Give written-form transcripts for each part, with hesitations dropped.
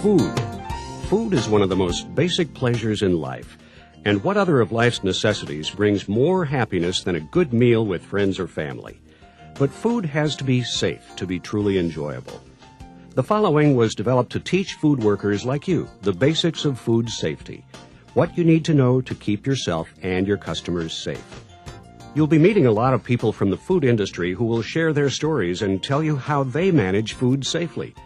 Food. Food is one of the most basic pleasures in life. And what other of life's necessities brings more happiness than a good meal with friends or family? But food has to be safe to be truly enjoyable. The following was developed to teach food workers like you the basics of food safety, what you need to know to keep yourself and your customers safe. You'll be meeting a lot of people from the food industry who will share their stories and tell you how they manage food safely.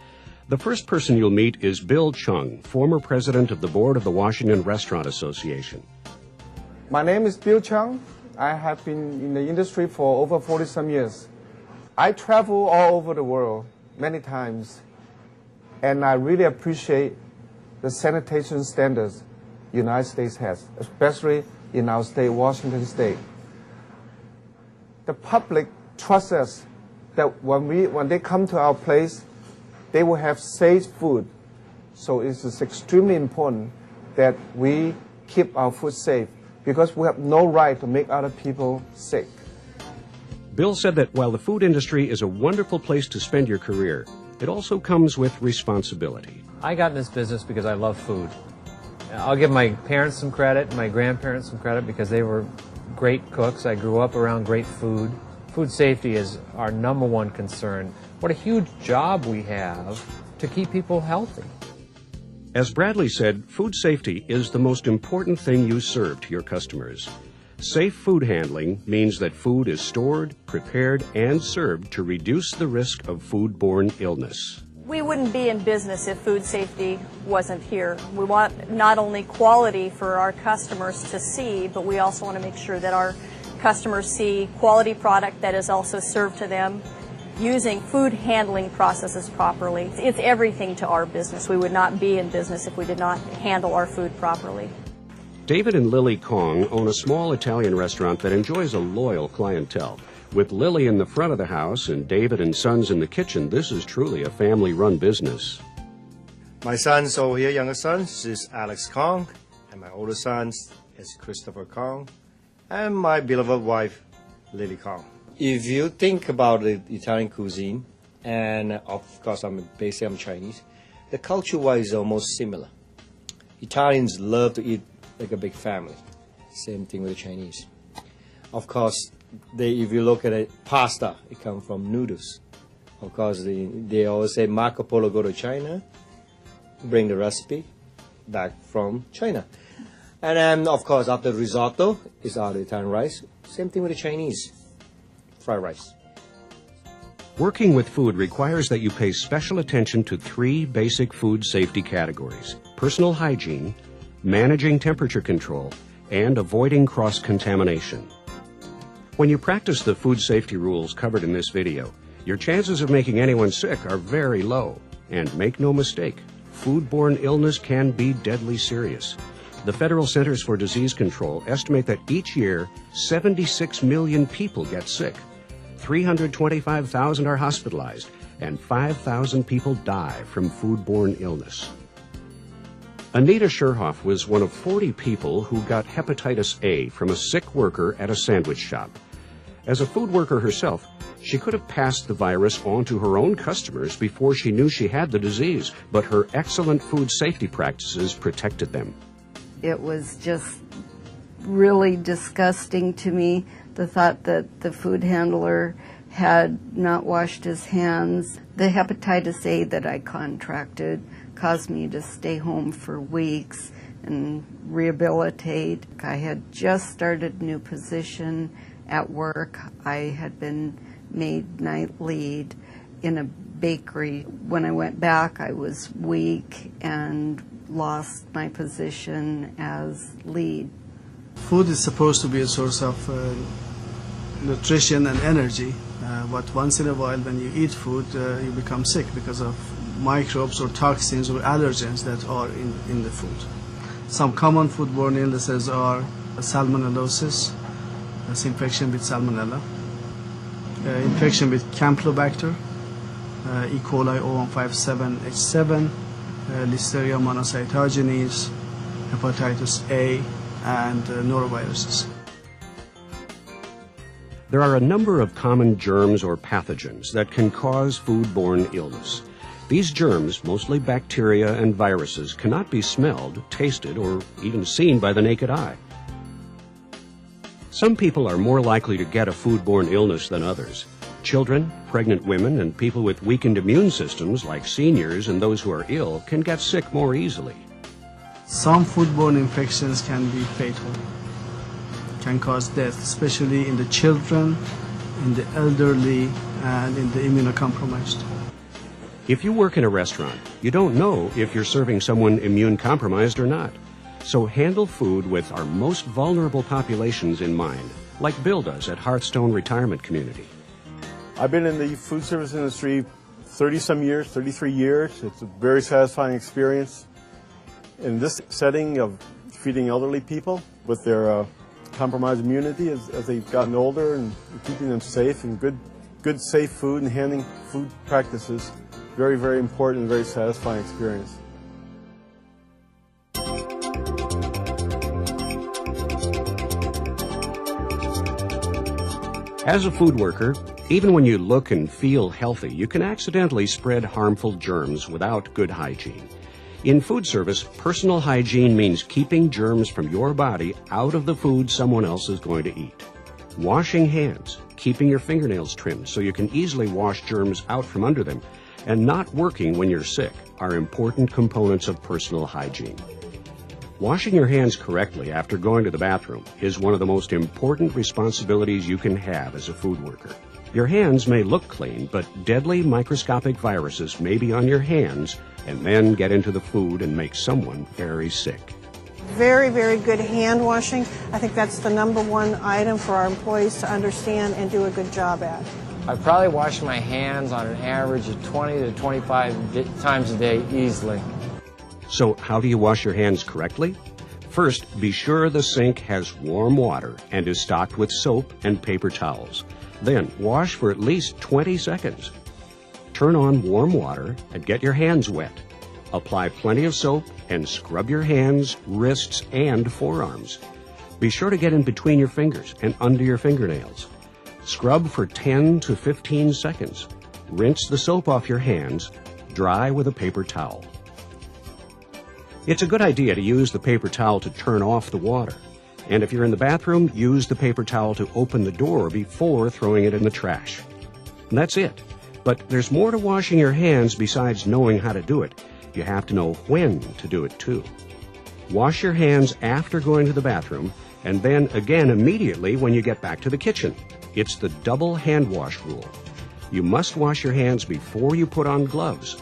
The first person you'll meet is Bill Chung, former president of the board of the Washington Restaurant Association. My name is Bill Chung. I have been in the industry for over 40-some years. I travel all over the world many times, and I really appreciate the sanitation standards the United States has, especially in our state, Washington State. The public trusts us that when they come to our place, they will have safe food. So it is extremely important that we keep our food safe because we have no right to make other people sick. Bill said that while the food industry is a wonderful place to spend your career, it also comes with responsibility. I got in this business because I love food. I'll give my parents some credit and my grandparents some credit because they were great cooks. I grew up around great food. Food safety is our #1 concern. What a huge job we have to keep people healthy. As Bradley said, food safety is the most important thing you serve to your customers. Safe food handling means that food is stored, prepared, and served to reduce the risk of foodborne illness. We wouldn't be in business if food safety wasn't here. We want not only quality for our customers to see, but we also want to make sure that our customers see quality product that is also served to them using food handling processes properly. It's everything to our business. We would not be in business if we did not handle our food properly. David and Lily Kong own a small Italian restaurant that enjoys a loyal clientele. With Lily in the front of the house and David and Sons in the kitchen, this is truly a family-run business. My sons over here, younger son, is Alex Kong, and my older son is Christopher Kong, and my beloved wife, Lily Kong. If you think about the Italian cuisine, and of course I'm Chinese, the culture-wise is almost similar. Italians love to eat like a big family. Same thing with the Chinese. Of course, if you look at it, pasta, it comes from noodles. Of course, they always say Marco Polo go to China, bring the recipe back from China. And then, of course, after risotto is our Italian rice. Same thing with the Chinese, fried rice. Working with food requires that you pay special attention to 3 basic food safety categories: personal hygiene, managing temperature control, and avoiding cross-contamination. When you practice the food safety rules covered in this video, your chances of making anyone sick are very low. And make no mistake, foodborne illness can be deadly serious. The Federal Centers for Disease Control estimate that each year, 76 million people get sick. 325,000 are hospitalized, and 5,000 people die from foodborne illness. Anita Scherhoff was one of 40 people who got hepatitis A from a sick worker at a sandwich shop. As a food worker herself, she could have passed the virus on to her own customers before she knew she had the disease, but her excellent food safety practices protected them. It was just really disgusting to me, the thought that the food handler had not washed his hands. The hepatitis A that I contracted caused me to stay home for weeks and rehabilitate. I had just started a new position at work. I had been made night lead in a bakery. When I went back, I was weak and lost my position as lead. Food is supposed to be a source of nutrition and energy, but once in a while when you eat food, you become sick because of microbes or toxins or allergens that are in the food. Some common foodborne illnesses are salmonellosis, that's infection with salmonella, infection with Campylobacter, E. coli 0157H7, Listeria monocytogenes, hepatitis A, and noroviruses. There are a number of common germs or pathogens that can cause foodborne illness. These germs, mostly bacteria and viruses, cannot be smelled, tasted, or even seen by the naked eye. Some people are more likely to get a foodborne illness than others. Children, pregnant women, and people with weakened immune systems, like seniors and those who are ill, can get sick more easily. Some foodborne infections can be fatal, can cause death, especially in the children, in the elderly, and in the immunocompromised. If you work in a restaurant, you don't know if you're serving someone immune-compromised or not. So handle food with our most vulnerable populations in mind, like Bill does at Hearthstone Retirement Community. I've been in the food service industry 30-some years, 33 years. It's a very satisfying experience. In this setting of feeding elderly people with their compromised immunity as they've gotten older, and keeping them safe and good safe food and handling food practices, very, very important and very satisfying experience. As a food worker, even when you look and feel healthy, you can accidentally spread harmful germs without good hygiene. In food service, personal hygiene means keeping germs from your body out of the food someone else is going to eat. Washing hands, keeping your fingernails trimmed so you can easily wash germs out from under them, and not working when you're sick are important components of personal hygiene. Washing your hands correctly after going to the bathroom is one of the most important responsibilities you can have as a food worker. Your hands may look clean, but deadly microscopic viruses may be on your hands and then get into the food and make someone very sick. Very, very good hand washing. I think that's the #1 item for our employees to understand and do a good job at. I probably wash my hands on an average of 20 to 25 times a day easily. So how do you wash your hands correctly? First, be sure the sink has warm water and is stocked with soap and paper towels. Then wash for at least 20 seconds. Turn on warm water and get your hands wet. Apply plenty of soap and scrub your hands, wrists, and forearms. Be sure to get in between your fingers and under your fingernails. Scrub for 10 to 15 seconds. Rinse the soap off your hands. Dry with a paper towel. It's a good idea to use the paper towel to turn off the water. And if you're in the bathroom, use the paper towel to open the door before throwing it in the trash. And that's it. But there's more to washing your hands besides knowing how to do it. You have to know when to do it too. Wash your hands after going to the bathroom, and then again immediately when you get back to the kitchen. It's the double hand wash rule. You must wash your hands before you put on gloves,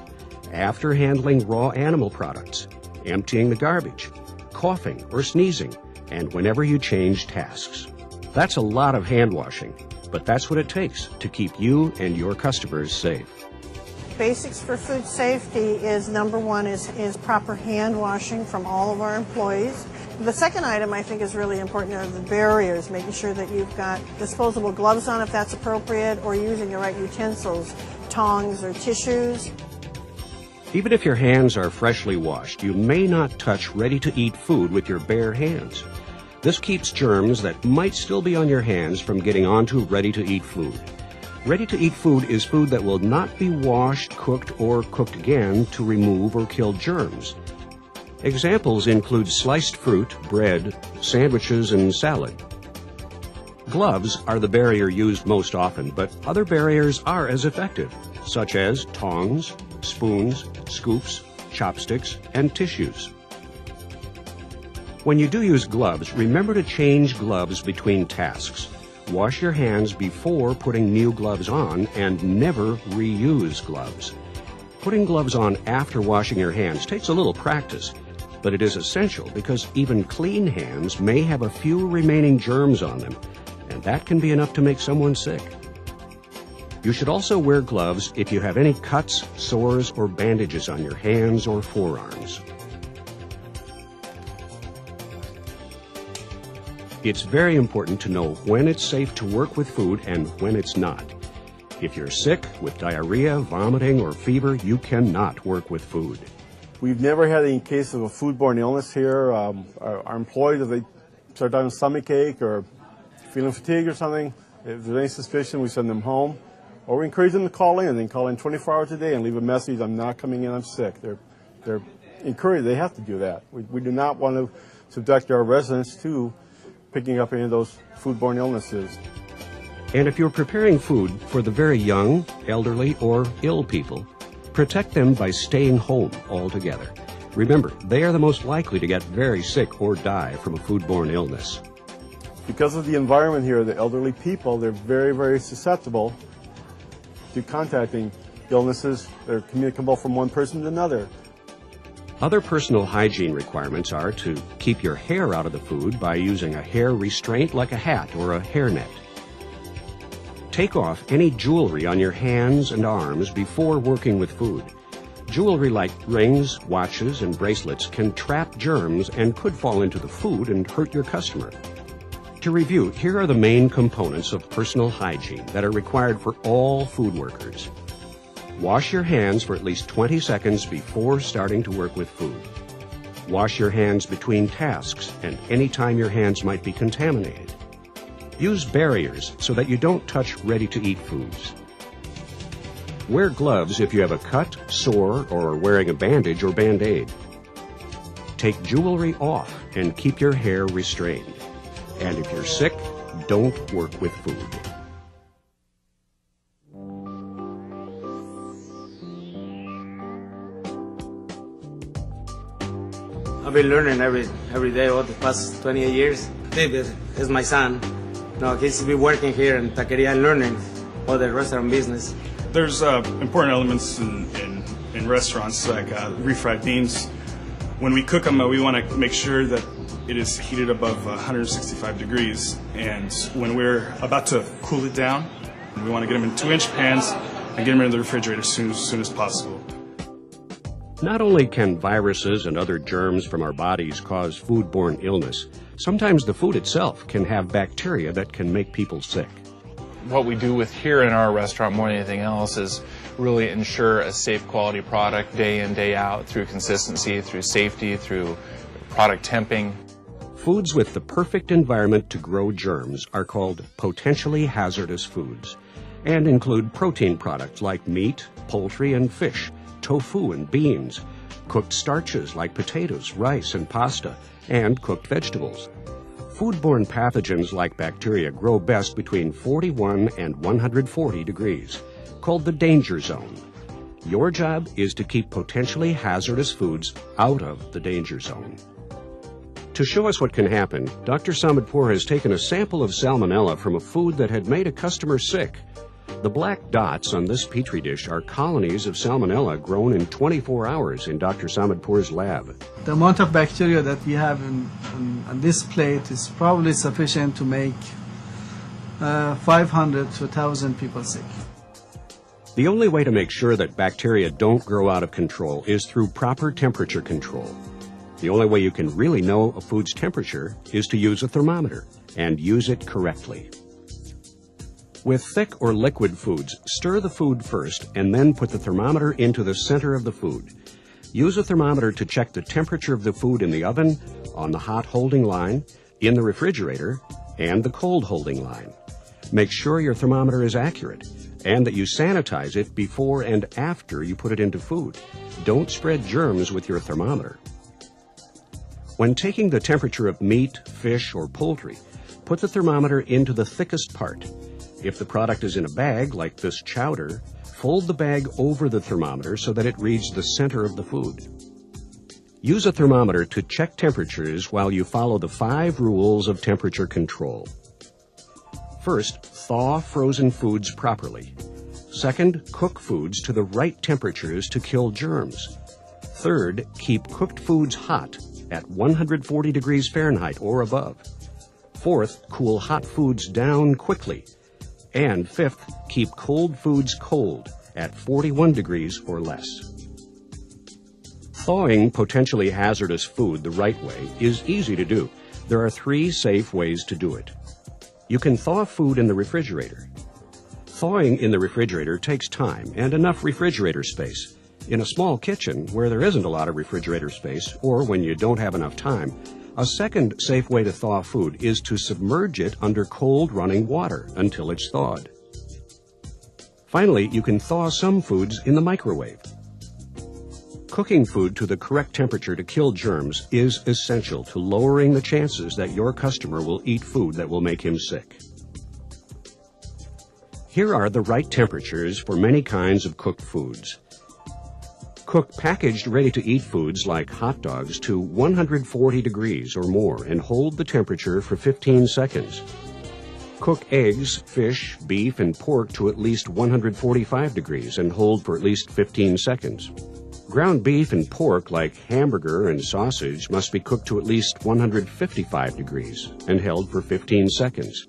after handling raw animal products, emptying the garbage, coughing or sneezing, and whenever you change tasks. That's a lot of hand washing, but that's what it takes to keep you and your customers safe. Basics for food safety is #1 is proper hand washing from all of our employees. The second item I think is really important are the barriers, making sure that you've got disposable gloves on if that's appropriate, or using the right utensils, tongs or tissues. Even if your hands are freshly washed, you may not touch ready-to-eat food with your bare hands. This keeps germs that might still be on your hands from getting onto ready-to-eat food. Ready-to-eat food is food that will not be washed, cooked, or cooked again to remove or kill germs. Examples include sliced fruit, bread, sandwiches, and salad. Gloves are the barrier used most often, but other barriers are as effective, such as tongs, spoons, scoops, chopsticks, and tissues. When you do use gloves, remember to change gloves between tasks. Wash your hands before putting new gloves on, and never reuse gloves. Putting gloves on after washing your hands takes a little practice, but it is essential because even clean hands may have a few remaining germs on them, and that can be enough to make someone sick. You should also wear gloves if you have any cuts, sores, or bandages on your hands or forearms. It's very important to know when it's safe to work with food and when it's not. If you're sick with diarrhea, vomiting, or fever, you cannot work with food. We've never had any cases of a foodborne illness here. Our employees, if they start having a stomachache or feeling fatigue or something, if there's any suspicion, we send them home. Or we encourage them to call in, and then call in 24 hours a day and leave a message, I'm not coming in, I'm sick. They're encouraged, they have to do that. We do not want to subject our residents to picking up any of those foodborne illnesses. And if you're preparing food for the very young, elderly, or ill people, protect them by staying home altogether. Remember, they are the most likely to get very sick or die from a foodborne illness. Because of the environment here, the elderly people, they're very, very susceptible to contacting illnesses that are communicable from one person to another. Other personal hygiene requirements are to keep your hair out of the food by using a hair restraint like a hat or a hairnet. Take off any jewelry on your hands and arms before working with food. Jewelry like rings, watches, and bracelets can trap germs and could fall into the food and hurt your customer. To review, here are the main components of personal hygiene that are required for all food workers. Wash your hands for at least 20 seconds before starting to work with food. Wash your hands between tasks and any time your hands might be contaminated. Use barriers so that you don't touch ready-to-eat foods. Wear gloves if you have a cut, sore, or are wearing a bandage or Band-Aid. Take jewelry off and keep your hair restrained. And if you're sick, don't work with food. I've been learning every day over the past 28 years. David is my son. No, he's been working here in Taqueria and learning all the restaurant business. There's important elements in restaurants like refried beans. When we cook them, we want to make sure that it is heated above 165 degrees. And when we're about to cool it down, we want to get them in 2-inch pans and get them in the refrigerator as soon as possible. Not only can viruses and other germs from our bodies cause foodborne illness, sometimes the food itself can have bacteria that can make people sick. What we do with here in our restaurant more than anything else is really ensure a safe quality product day in, day out through consistency, through safety, through product temping. Foods with the perfect environment to grow germs are called potentially hazardous foods and include protein products like meat, poultry, and fish, tofu and beans, cooked starches like potatoes, rice, and pasta, and cooked vegetables. Foodborne pathogens like bacteria grow best between 41 and 140 degrees, called the danger zone. Your job is to keep potentially hazardous foods out of the danger zone. To show us what can happen, Dr. Samadpour has taken a sample of salmonella from a food that had made a customer sick. The black dots on this petri dish are colonies of salmonella grown in 24 hours in Dr. Samadpour's lab. The amount of bacteria that we have on this plate is probably sufficient to make 500 to 1,000 people sick. The only way to make sure that bacteria don't grow out of control is through proper temperature control. The only way you can really know a food's temperature is to use a thermometer and use it correctly. With thick or liquid foods, stir the food first and then put the thermometer into the center of the food. Use a thermometer to check the temperature of the food in the oven, on the hot holding line, in the refrigerator, and the cold holding line. Make sure your thermometer is accurate and that you sanitize it before and after you put it into food. Don't spread germs with your thermometer. When taking the temperature of meat, fish, or poultry, put the thermometer into the thickest part. If the product is in a bag, like this chowder, fold the bag over the thermometer so that it reads the center of the food. Use a thermometer to check temperatures while you follow the 5 rules of temperature control. First, thaw frozen foods properly. Second, cook foods to the right temperatures to kill germs. Third, keep cooked foods hot at 140 degrees Fahrenheit or above. Fourth, cool hot foods down quickly. And fifth, keep cold foods cold at 41 degrees or less. Thawing potentially hazardous food the right way is easy to do. There are 3 safe ways to do it. You can thaw food in the refrigerator. Thawing in the refrigerator takes time and enough refrigerator space. In a small kitchen where there isn't a lot of refrigerator space, or when you don't have enough time, a second safe way to thaw food is to submerge it under cold running water until it's thawed. Finally, you can thaw some foods in the microwave. Cooking food to the correct temperature to kill germs is essential to lowering the chances that your customer will eat food that will make him sick. Here are the right temperatures for many kinds of cooked foods. Cook packaged ready-to-eat foods like hot dogs to 140 degrees or more and hold the temperature for 15 seconds. Cook eggs, fish, beef, and pork to at least 145 degrees and hold for at least 15 seconds. Ground beef and pork like hamburger and sausage must be cooked to at least 155 degrees and held for 15 seconds.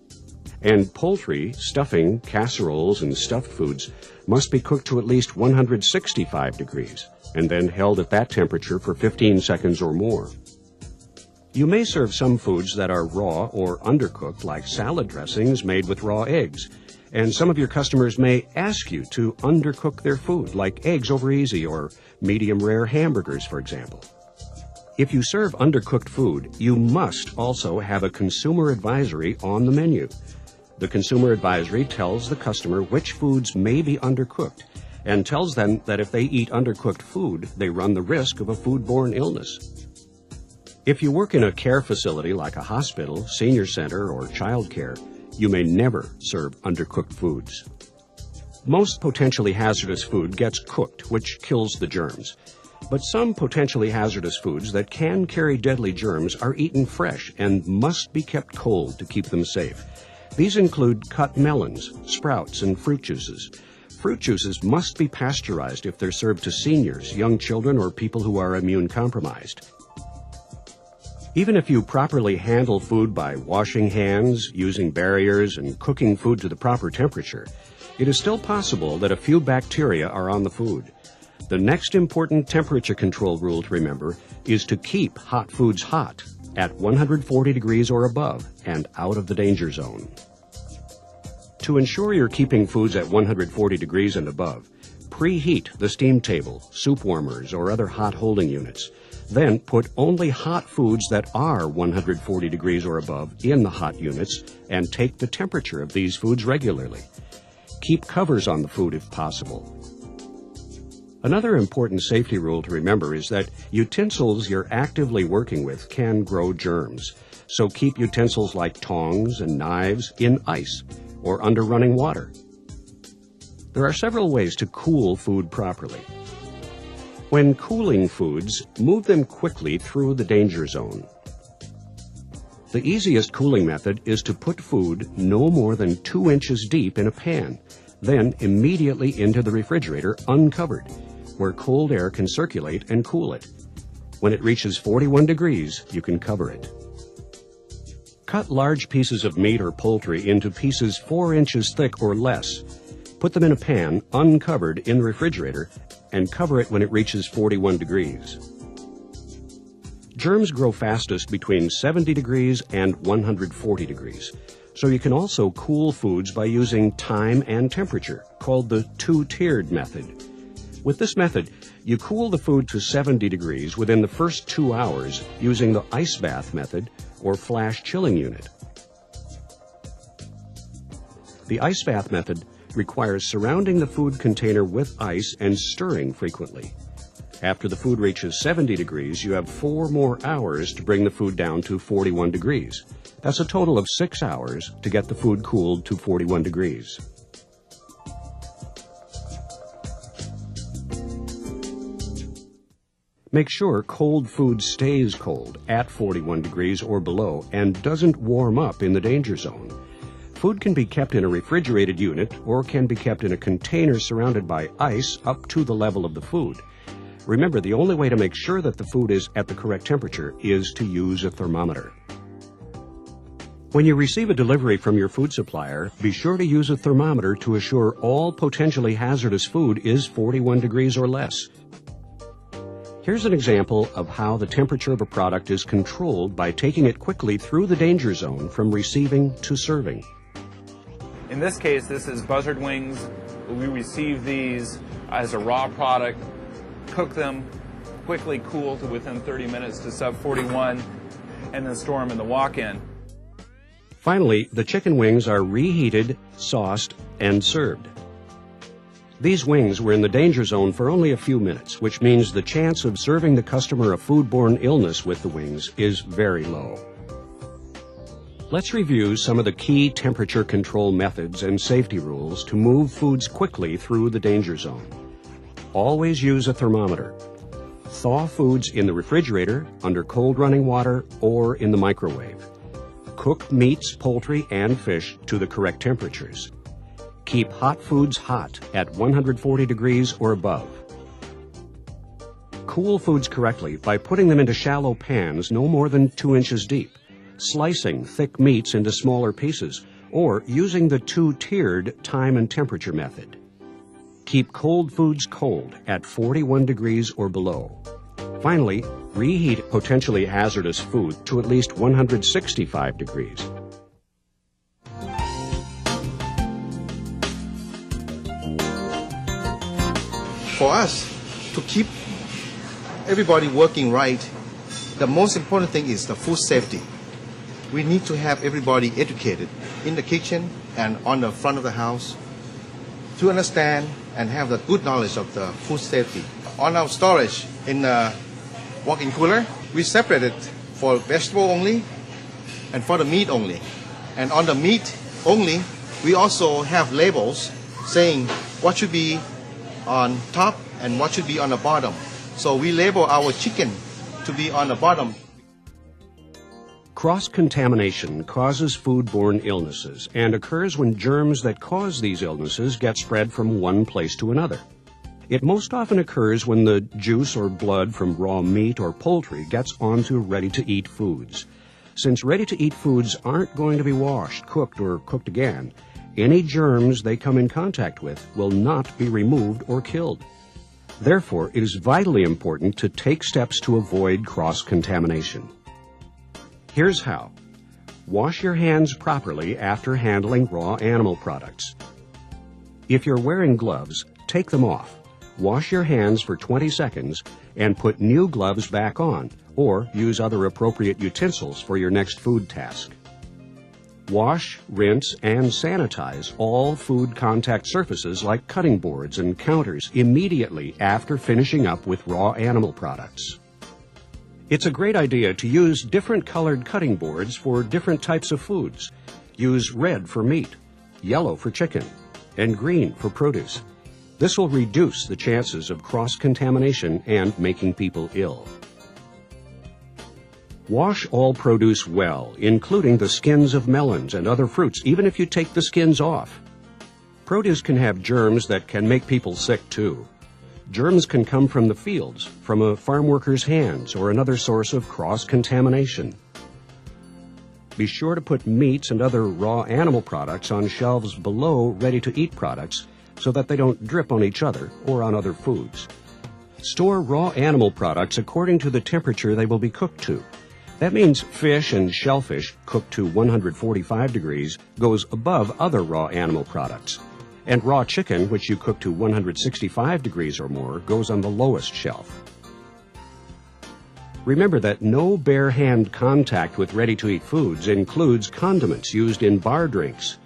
And poultry, stuffing, casseroles, and stuffed foods must be cooked to at least 165 degrees and then held at that temperature for 15 seconds or more. You may serve some foods that are raw or undercooked, like salad dressings made with raw eggs. And some of your customers may ask you to undercook their food, like eggs over easy or medium rare hamburgers, for example. If you serve undercooked food, you must also have a consumer advisory on the menu. The consumer advisory tells the customer which foods may be undercooked and tells them that if they eat undercooked food, they run the risk of a foodborne illness. If you work in a care facility like a hospital, senior center, or child care, you may never serve undercooked foods. Most potentially hazardous food gets cooked, which kills the germs. But some potentially hazardous foods that can carry deadly germs are eaten fresh and must be kept cold to keep them safe. These include cut melons, sprouts, and fruit juices. Fruit juices must be pasteurized if they're served to seniors, young children, or people who are immune compromised. Even if you properly handle food by washing hands, using barriers, and cooking food to the proper temperature, it is still possible that a few bacteria are on the food. The next important temperature control rule to remember is to keep hot foods hot at 140 degrees or above and out of the danger zone. To ensure you're keeping foods at 140 degrees and above, preheat the steam table, soup warmers, or other hot holding units. Then put only hot foods that are 140 degrees or above in the hot units and take the temperature of these foods regularly. Keep covers on the food if possible. Another important safety rule to remember is that utensils you're actively working with can grow germs. So keep utensils like tongs and knives in ice or under running water. There are several ways to cool food properly. When cooling foods, move them quickly through the danger zone. The easiest cooling method is to put food no more than 2 inches deep in a pan, then immediately into the refrigerator uncovered, where cold air can circulate and cool it. When it reaches 41 degrees, you can cover it. Cut large pieces of meat or poultry into pieces 4 inches thick or less. Put them in a pan uncovered in the refrigerator and cover it when it reaches 41 degrees. Germs grow fastest between 70 degrees and 140 degrees, so you can also cool foods by using time and temperature, called the two-tiered method. With this method, you cool the food to 70 degrees within the first 2 hours using the ice bath method or flash chilling unit. The ice bath method requires surrounding the food container with ice and stirring frequently. After the food reaches 70 degrees, you have 4 more hours to bring the food down to 41 degrees. That's a total of 6 hours to get the food cooled to 41 degrees. Make sure cold food stays cold at 41 degrees or below and doesn't warm up in the danger zone. Food can be kept in a refrigerated unit or can be kept in a container surrounded by ice up to the level of the food. Remember, the only way to make sure that the food is at the correct temperature is to use a thermometer. When you receive a delivery from your food supplier, be sure to use a thermometer to assure all potentially hazardous food is 41 degrees or less. Here's an example of how the temperature of a product is controlled by taking it quickly through the danger zone from receiving to serving. In this case, this is buzzard wings. We receive these as a raw product, cook them, quickly cool to within 30 minutes to sub 41, and then store them in the walk-in. Finally, the chicken wings are reheated, sauced, and served. These wings were in the danger zone for only a few minutes, which means the chance of serving the customer a foodborne illness with the wings is very low. Let's review some of the key temperature control methods and safety rules to move foods quickly through the danger zone. Always use a thermometer. Thaw foods in the refrigerator, under cold running water, or in the microwave. Cook meats, poultry, and fish to the correct temperatures. Keep hot foods hot at 140 degrees or above. Cool foods correctly by putting them into shallow pans no more than 2 inches deep, slicing thick meats into smaller pieces, or using the 2-tiered time and temperature method. Keep cold foods cold at 41 degrees or below. Finally, reheat potentially hazardous food to at least 165 degrees. For us to keep everybody working right, the most important thing is the food safety. We need to have everybody educated in the kitchen and on the front of the house to understand and have the good knowledge of the food safety. On our storage in the walk-in cooler, we separate it for vegetable only and for the meat only. And on the meat only, we also have labels saying what should be on top and what should be on the bottom. So we label our chicken to be on the bottom. Cross-contamination causes foodborne illnesses and occurs when germs that cause these illnesses get spread from one place to another. It most often occurs when the juice or blood from raw meat or poultry gets onto ready-to-eat foods. Since ready-to-eat foods aren't going to be washed, cooked, or cooked again, any germs they come in contact with will not be removed or killed. Therefore, it is vitally important to take steps to avoid cross-contamination. Here's how. Wash your hands properly after handling raw animal products. If you're wearing gloves, take them off. Wash your hands for 20 seconds and put new gloves back on, or use other appropriate utensils for your next food task. Wash, rinse, and sanitize all food contact surfaces like cutting boards and counters immediately after finishing up with raw animal products. It's a great idea to use different colored cutting boards for different types of foods. Use red for meat, yellow for chicken, and green for produce. This will reduce the chances of cross-contamination and making people ill. Wash all produce well, including the skins of melons and other fruits, even if you take the skins off. Produce can have germs that can make people sick too. Germs can come from the fields, from a farm worker's hands, or another source of cross-contamination. Be sure to put meats and other raw animal products on shelves below ready-to-eat products so that they don't drip on each other or on other foods. Store raw animal products according to the temperature they will be cooked to. That means fish and shellfish cooked to 145 degrees goes above other raw animal products. And raw chicken, which you cook to 165 degrees or more, goes on the lowest shelf. Remember that no bare hand contact with ready-to-eat foods includes condiments used in bar drinks.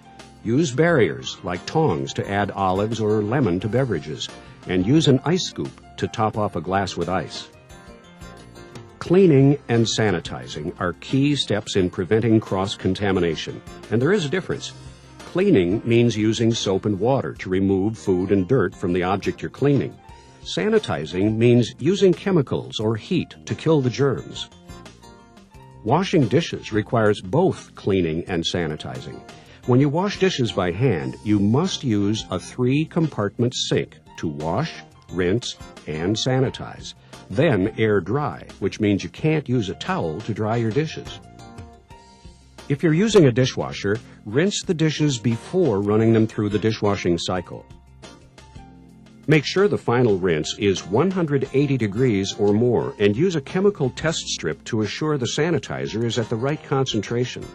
Use barriers like tongs to add olives or lemon to beverages, and use an ice scoop to top off a glass with ice. Cleaning and sanitizing are key steps in preventing cross-contamination, and there is a difference. Cleaning means using soap and water to remove food and dirt from the object you're cleaning. Sanitizing means using chemicals or heat to kill the germs. Washing dishes requires both cleaning and sanitizing. When you wash dishes by hand, you must use a 3-compartment sink to wash, rinse, and sanitize. Then air dry, which means you can't use a towel to dry your dishes. If you're using a dishwasher, rinse the dishes before running them through the dishwashing cycle. Make sure the final rinse is 180 degrees or more, and use a chemical test strip to assure the sanitizer is at the right concentration.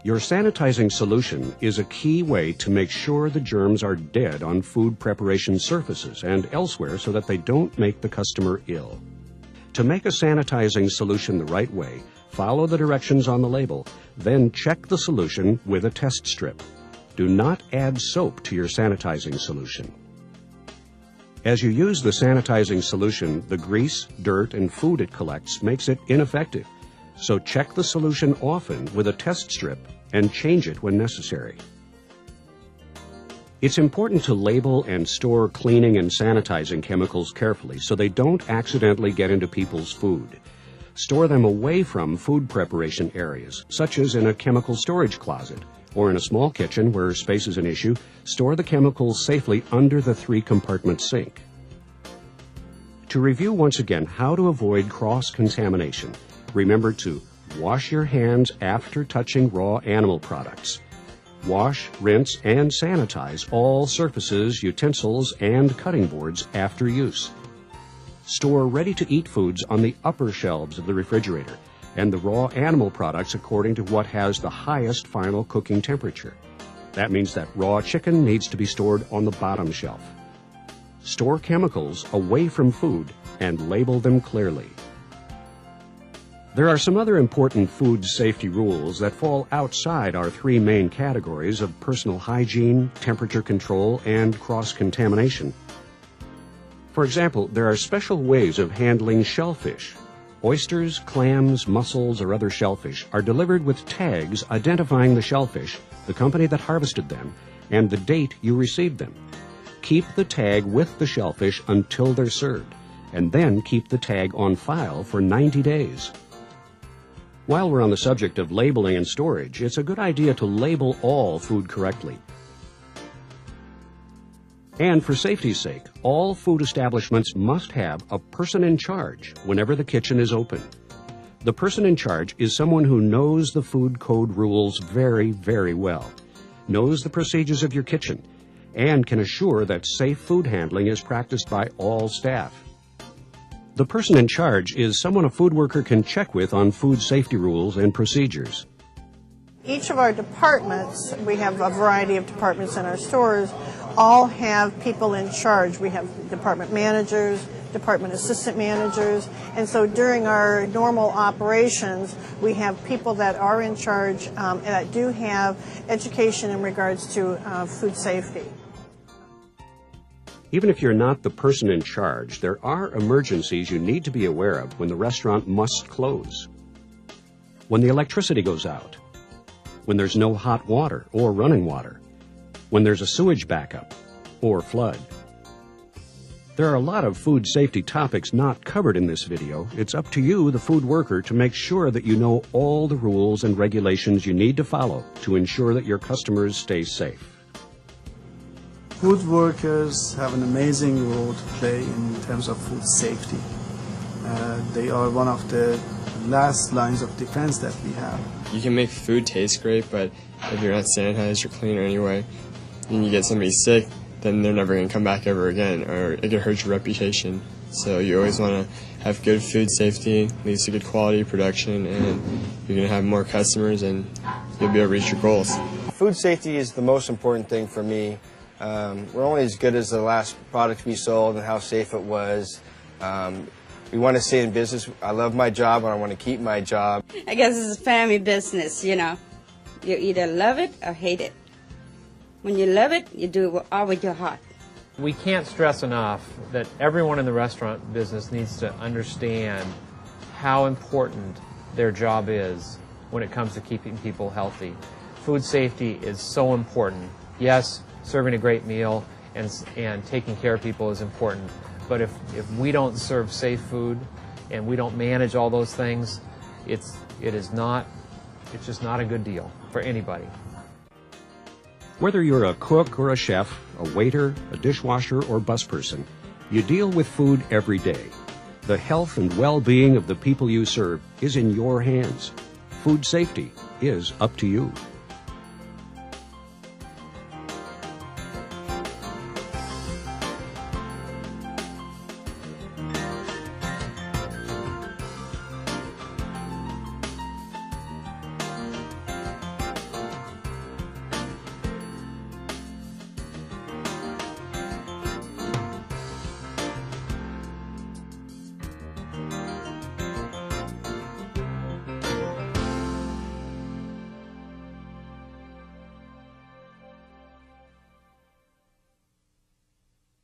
Your sanitizing solution is a key way to make sure the germs are dead on food preparation surfaces and elsewhere so that they don't make the customer ill. To make a sanitizing solution the right way, follow the directions on the label, then check the solution with a test strip. Do not add soap to your sanitizing solution. As you use the sanitizing solution, the grease, dirt, and food it collects makes it ineffective. So check the solution often with a test strip and change it when necessary. It's important to label and store cleaning and sanitizing chemicals carefully so they don't accidentally get into people's food. Store them away from food preparation areas, such as in a chemical storage closet, or in a small kitchen where space is an issue. Store the chemicals safely under the 3-compartment sink. To review once again how to avoid cross-contamination, remember to wash your hands after touching raw animal products. Wash, rinse, and sanitize all surfaces, utensils, and cutting boards after use. Store ready-to-eat foods on the upper shelves of the refrigerator, and the raw animal products according to what has the highest final cooking temperature. That means that raw chicken needs to be stored on the bottom shelf. Store chemicals away from food and label them clearly. There are some other important food safety rules that fall outside our 3 main categories of personal hygiene, temperature control, and cross-contamination. For example, there are special ways of handling shellfish. Oysters, clams, mussels, or other shellfish are delivered with tags identifying the shellfish, the company that harvested them, and the date you received them. Keep the tag with the shellfish until they're served, and then keep the tag on file for 90 days. While we're on the subject of labeling and storage, it's a good idea to label all food correctly. And for safety's sake, all food establishments must have a person in charge whenever the kitchen is open. The person in charge is someone who knows the food code rules very, very well, knows the procedures of your kitchen, and can assure that safe food handling is practiced by all staff. The person in charge is someone a food worker can check with on food safety rules and procedures. Each of our departments, we have a variety of departments in our stores, all have people in charge. We have department managers, department assistant managers, and so during our normal operations, we have people that are in charge that do have education in regards to food safety. Even if you're not the person in charge, there are emergencies you need to be aware of when the restaurant must close. When the electricity goes out, when there's no hot water or running water, when there's a sewage backup or flood. There are a lot of food safety topics not covered in this video. It's up to you, the food worker, to make sure that you know all the rules and regulations you need to follow to ensure that your customers stay safe. Food workers have an amazing role to play in terms of food safety. They are one of the last lines of defense that we have. You can make food taste great, but if you're not sanitized or clean anyway, and you get somebody sick, then they're never going to come back ever again, or it could hurt your reputation. So you always want to have good food safety, leads to good quality production, and you're going to have more customers and you'll be able to reach your goals. Food safety is the most important thing for me. We're only as good as the last product we sold and how safe it was. We want to stay in business. I love my job and I want to keep my job. I guess it's a family business, you know. You either love it or hate it. When you love it, you do it all with your heart. We can't stress enough that everyone in the restaurant business needs to understand how important their job is when it comes to keeping people healthy. Food safety is so important. Yes, serving a great meal and taking care of people is important, but if we don't serve safe food and we don't manage all those things, it's just not a good deal for anybody. Whether you're a cook or a chef, a waiter, a dishwasher, or bus person, you deal with food every day. The health and well-being of the people you serve is in your hands. Food safety is up to you.